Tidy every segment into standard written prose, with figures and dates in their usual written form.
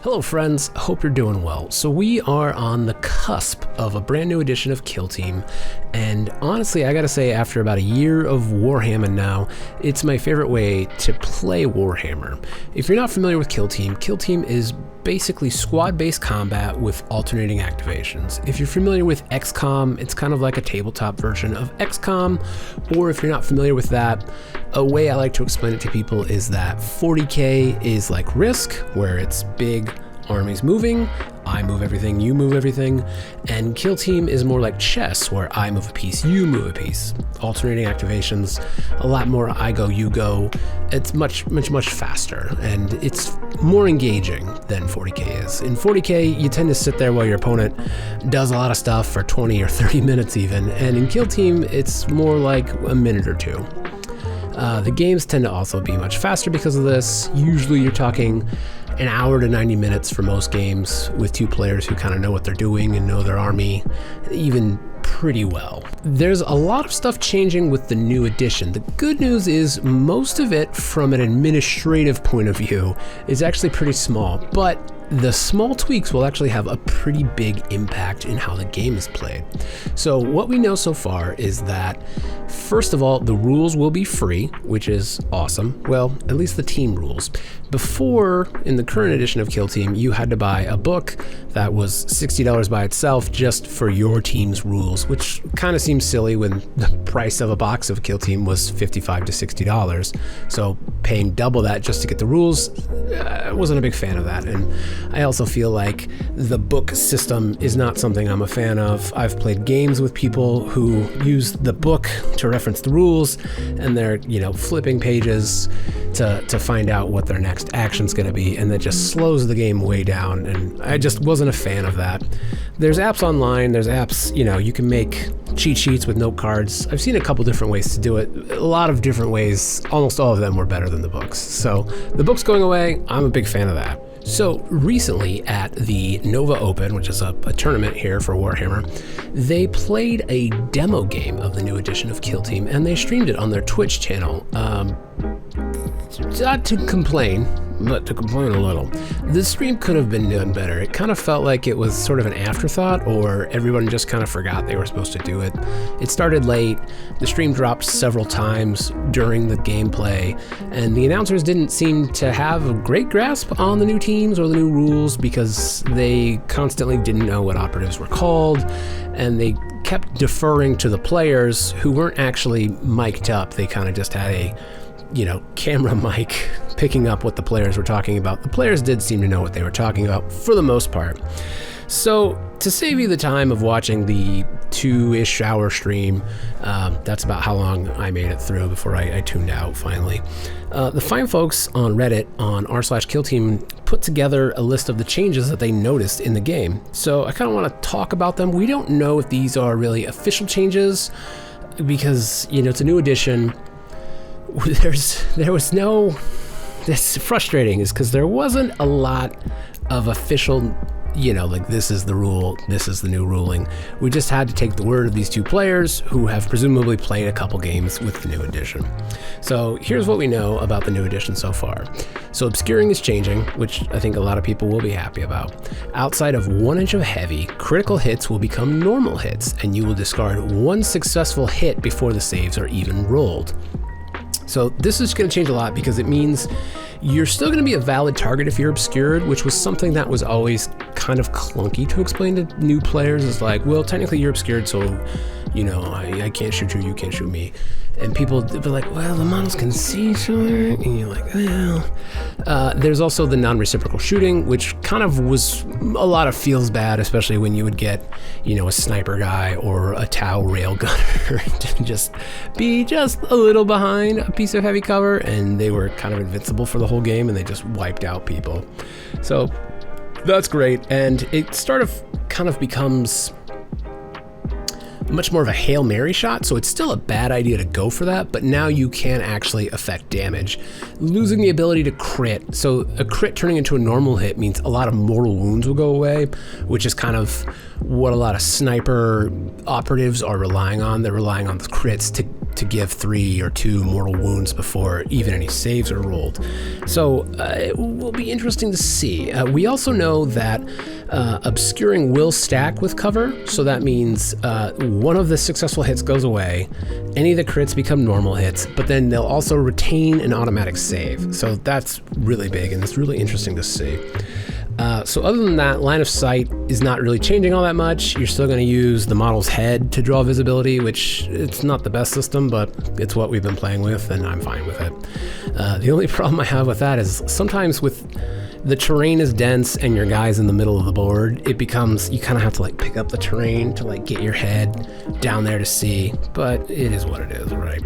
Hello friends, hope you're doing well. So we are on the cusp of a brand new edition of Kill Team, and honestly I gotta say after about a year of Warhammer now, it's my favorite way to play Warhammer. If you're not familiar with Kill Team is basically squad-based combat with alternating activations. If you're familiar with XCOM, it's kind of like a tabletop version of XCOM, or if you're not familiar with that, a way I like to explain it to people is that 40k is like Risk, where it's big armies moving, I move everything, you move everything, and Kill Team is more like chess, where I move a piece, you move a piece. Alternating activations, a lot more I go, you go. It's much faster, and it's more engaging than 40k is. In 40k, you tend to sit there while your opponent does a lot of stuff for 20 or 30 minutes even, and in Kill Team, it's more like a minute or two. The games tend to also be much faster because of this. Usually you're talking an hour to 90 minutes for most games, with two players who kind of know what they're doing and know their army even pretty well. There's a lot of stuff changing with the new edition. The good news is most of it from an administrative point of view is actually pretty small, but the small tweaks will actually have a pretty big impact in how the game is played. So what we know so far is that, first of all, the rules will be free, which is awesome. Well, at least the team rules. Before, in the current edition of Kill Team, you had to buy a book that was $60 by itself just for your team's rules, which kind of seems silly when the price of a box of Kill Team was $55 to $60. So paying double that just to get the rules, I wasn't a big fan of that. And I also feel like the book system is not something I'm a fan of. I've played games with people who use the book to reference the rules, and they're, flipping pages to find out what their next action's going to be, and that just slows the game way down, and I just wasn't a fan of that. There's apps online, there's apps, you can make cheat sheets with note cards. I've seen a couple different ways to do it, a lot of different ways. Almost all of them were better than the books. So the book's going away, I'm a big fan of that. So recently at the Nova Open, which is a tournament here for Warhammer, they played a demo game of the new edition of Kill Team, and they streamed it on their Twitch channel. Not to complain, but to complain a little. The stream could have been done better. It kind of felt like it was sort of an afterthought, or everyone just kind of forgot they were supposed to do it. It started late, the stream dropped several times during the gameplay, and the announcers didn't seem to have a great grasp on the new teams or the new rules because they constantly didn't know what operatives were called, and they kept deferring to the players who weren't actually mic'd up. They kind of just had a camera mic picking up what the players were talking about. The players did seem to know what they were talking about for the most part. So to save you the time of watching the 2-ish hour stream, that's about how long I made it through before I tuned out finally. The fine folks on Reddit on r/killteam put together a list of the changes that they noticed in the game. So I kind of want to talk about them. We don't know if these are really official changes because, it's a new edition. That's frustrating, is because there wasn't a lot of official, like this is the rule, this is the new ruling. We just had to take the word of these two players who have presumably played a couple games with the new edition. So here's what we know about the new edition so far. So obscuring is changing, which I think a lot of people will be happy about. Outside of 1 inch of heavy, critical hits will become normal hits, and you will discard 1 successful hit before the saves are even rolled. So this is going to change a lot because it means you're still going to be a valid target if you're obscured, which was something that was always kind of clunky to explain to new players. It's like, well, technically you're obscured, so, I can't shoot you, you can't shoot me. And people be like, well, the models can see each other, and you're like, well. There's also the non-reciprocal shooting, which kind of was a lot of feels bad, especially when you would get, a sniper guy or a Tau railgunner to just be just a little behind a piece of heavy cover, and they were kind of invincible for the whole game, and they just wiped out people. So that's great, and it kind of becomes much more of a Hail Mary shot, so it's still a bad idea to go for that, but now you can actually affect damage. Losing the ability to crit, so a crit turning into a normal hit means a lot of mortal wounds will go away, which is kind of what a lot of sniper operatives are relying on. They're relying on the crits to give 3 or 2 mortal wounds before even any saves are rolled. So it will be interesting to see. We also know that obscuring will stack with cover, so that means one of the successful hits goes away, any of the crits become normal hits, but then they'll also retain an automatic save. So that's really big, and it's really interesting to see. So other than that, line of sight is not really changing all that much. You're still going to use the model's head to draw visibility, which it's not the best system, but it's what we've been playing with, and I'm fine with it. The only problem I have with that is sometimes with the terrain is dense and your guy's in the middle of the board, it becomes, you kind of have to like pick up the terrain to like get your head down there to see, but it is what it is, right?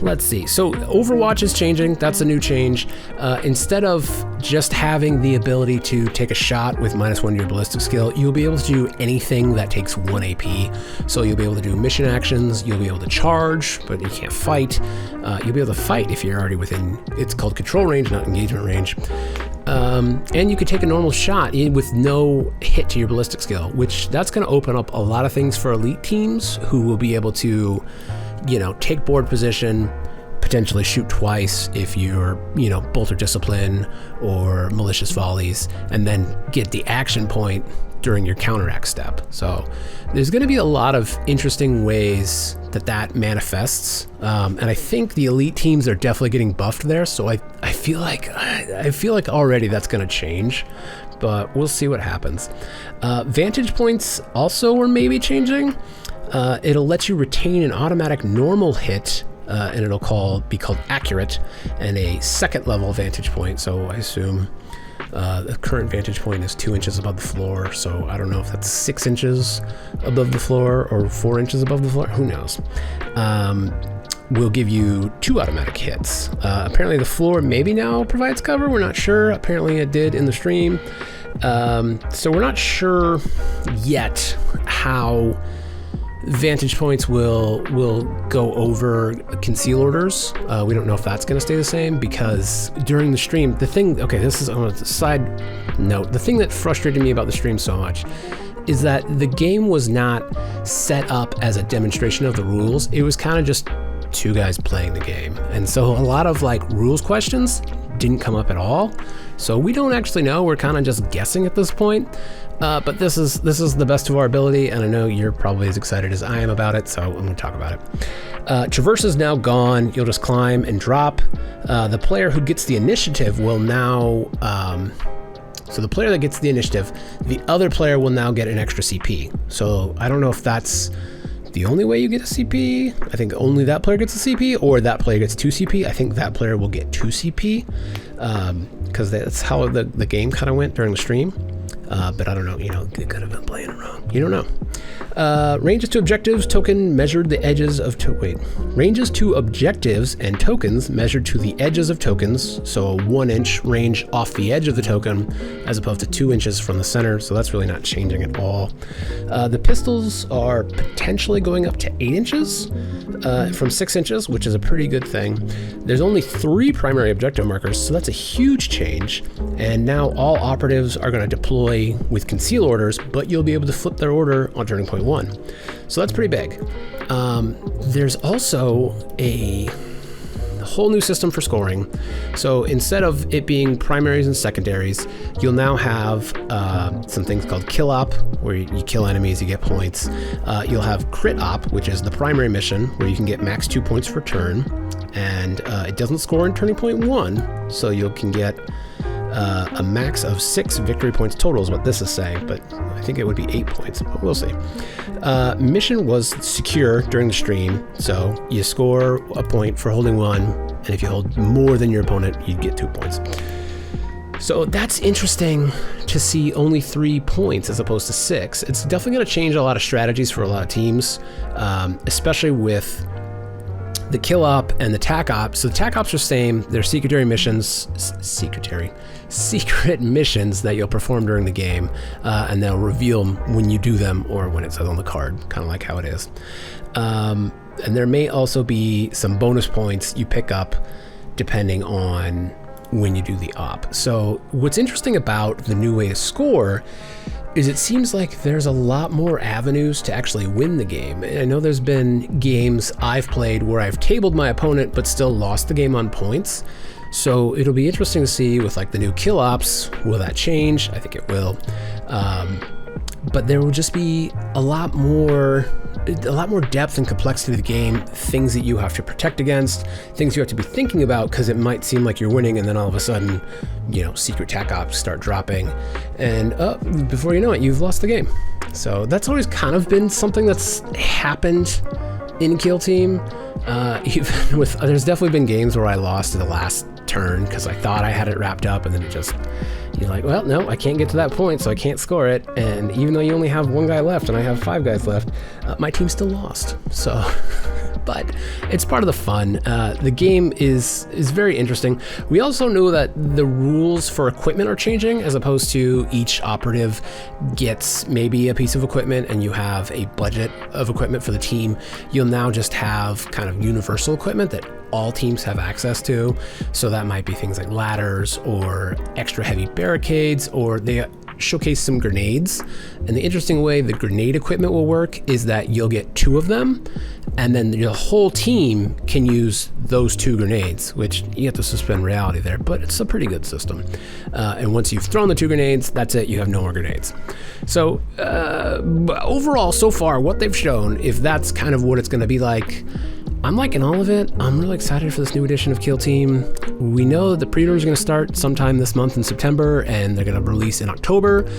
Let's see. So Overwatch is changing. That's a new change. Instead of just having the ability to take a shot with -1 to your ballistic skill, you'll be able to do anything that takes 1 AP. So you'll be able to do mission actions. You'll be able to charge, but you can't fight. You'll be able to fight if you're already within, it's called control range, not engagement range. And you could take a normal shot with no hit to your ballistic skill, which that's going to open up a lot of things for elite teams who will be able to, you know, take board position, potentially shoot twice if you're, you know, bolter discipline or malicious volleys, and then get the action point during your counteract step. So there's going to be a lot of interesting ways that manifests, and I think the elite teams are definitely getting buffed there. So I feel like already that's going to change, but we'll see what happens. Vantage points also are maybe changing. It'll let you retain an automatic normal hit, and it'll be called accurate, and a second level vantage point. So I assume the current vantage point is 2 inches above the floor. So I don't know if that's 6 inches above the floor or 4 inches above the floor. Who knows? Will give you 2 automatic hits. Apparently the floor maybe now provides cover. We're not sure. Apparently it did in the stream. So we're not sure yet how vantage points will go over conceal orders. We don't know if that's going to stay the same, because during the stream, this is on a side note, the thing that frustrated me about the stream so much is that the game was not set up as a demonstration of the rules. It was kind of just 2 guys playing the game, and so a lot of like rules questions didn't come up at all. So we don't actually know. We're kind of just guessing at this point. But this is the best of our ability, and I know you're probably as excited as I am about it, so I'm going to talk about it. Traverse is now gone. You'll just climb and drop. The player who gets the initiative will now... So the player that gets the initiative, the other player will now get an extra CP. So I don't know if that's the only way you get a CP. I think only that player gets a CP, or that player gets 2 CP. I think that player will get 2 CP, because that's how the game kind of went during the stream. But I don't know, you know, it could have been playing it wrong. You don't know. Ranges to objectives token measured the edges of ranges to objectives and tokens measured to the edges of tokens. So a 1-inch range off the edge of the token as opposed to 2 inches from the center. So that's really not changing at all. The pistols are potentially going up to 8 inches from 6 inches, which is a pretty good thing. There's only 3 primary objective markers, so that's a huge change. And now all operatives are going to deploy with conceal orders, but you'll be able to flip their order on turning point 1. So that's pretty big. There's also a whole new system for scoring. So instead of it being primaries and secondaries, you'll now have some things called kill op, where you kill enemies, you get points. You'll have crit op, which is the primary mission, where you can get max 2 points per turn, and it doesn't score in turning point 1, so you can get a max of 6 victory points total is what this is saying, but I think it would be 8 points, but we'll see. Mission was secure during the stream, so you score a point for holding 1, and if you hold more than your opponent, you get 2 points. So that's interesting to see only 3 points as opposed to 6. It's definitely going to change a lot of strategies for a lot of teams, especially with the kill op and the tac op. So the tac ops are the same. They're secret missions that you'll perform during the game, and they'll reveal them when you do them or when it says on the card, kind of like how it is. And there may also be some bonus points you pick up depending on when you do the op. So what's interesting about the new way to score is it seems like there's a lot more avenues to actually win the game. I know there's been games I've played where I've tabled my opponent but still lost the game on points. So it'll be interesting to see with like the new kill ops, will that change? I think it will. But there will just be a lot more depth and complexity to the game, things that you have to protect against, things you have to be thinking about, because it might seem like you're winning and then all of a sudden, you know, secret tac ops start dropping, and before you know it, you've lost the game. So that's always kind of been something that's happened in Kill Team. Even with, there's definitely been games where I lost to the last turn because I thought I had it wrapped up, and then it just, you're like, well, no, I can't get to that point, so I can't score it. And even though you only have one guy left and I have 5 guys left, my team still lost. So, but it's part of the fun. The game is very interesting. We also know that the rules for equipment are changing, as opposed to each operative gets maybe a piece of equipment and you have a budget of equipment for the team. You'll now just have kind of universal equipment that all teams have access to. So that might be things like ladders or extra heavy barricades, or they showcase some grenades. And the interesting way the grenade equipment will work is that you'll get 2 of them, and then the whole team can use those 2 grenades, which you have to suspend reality there, but it's a pretty good system. And once you've thrown the 2 grenades, that's it, you have no more grenades. So overall, so far, what they've shown, if that's kind of what it's going to be like, I'm liking all of it. I'm really excited for this new edition of Kill Team. We know that the pre-orders are going to start sometime this month in September, and they're going to release in October,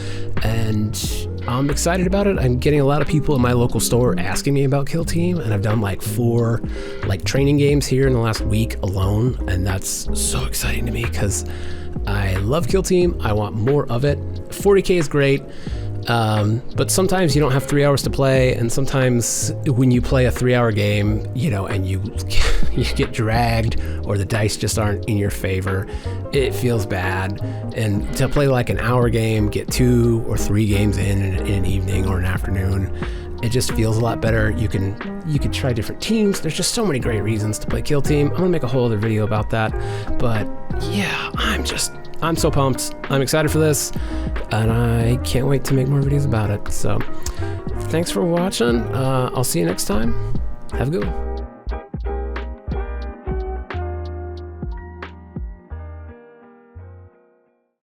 and I'm excited about it. I'm getting a lot of people in my local store asking me about Kill Team, and I've done like 4 like training games here in the last week alone, and that's so exciting to me because I love Kill Team. I want more of it. 40K is great. But sometimes you don't have 3 hours to play, and sometimes when you play a 3-hour game, you know, and you get dragged or the dice just aren't in your favor, it feels bad. And to play like an hour game, get 2 or 3 games in an evening or an afternoon, it just feels a lot better. You can try different teams. There's just so many great reasons to play Kill Team. I'm gonna make a whole other video about that, but yeah, I'm so pumped. I'm excited for this, and I can't wait to make more videos about it. So thanks for watching. I'll see you next time. Have a good one.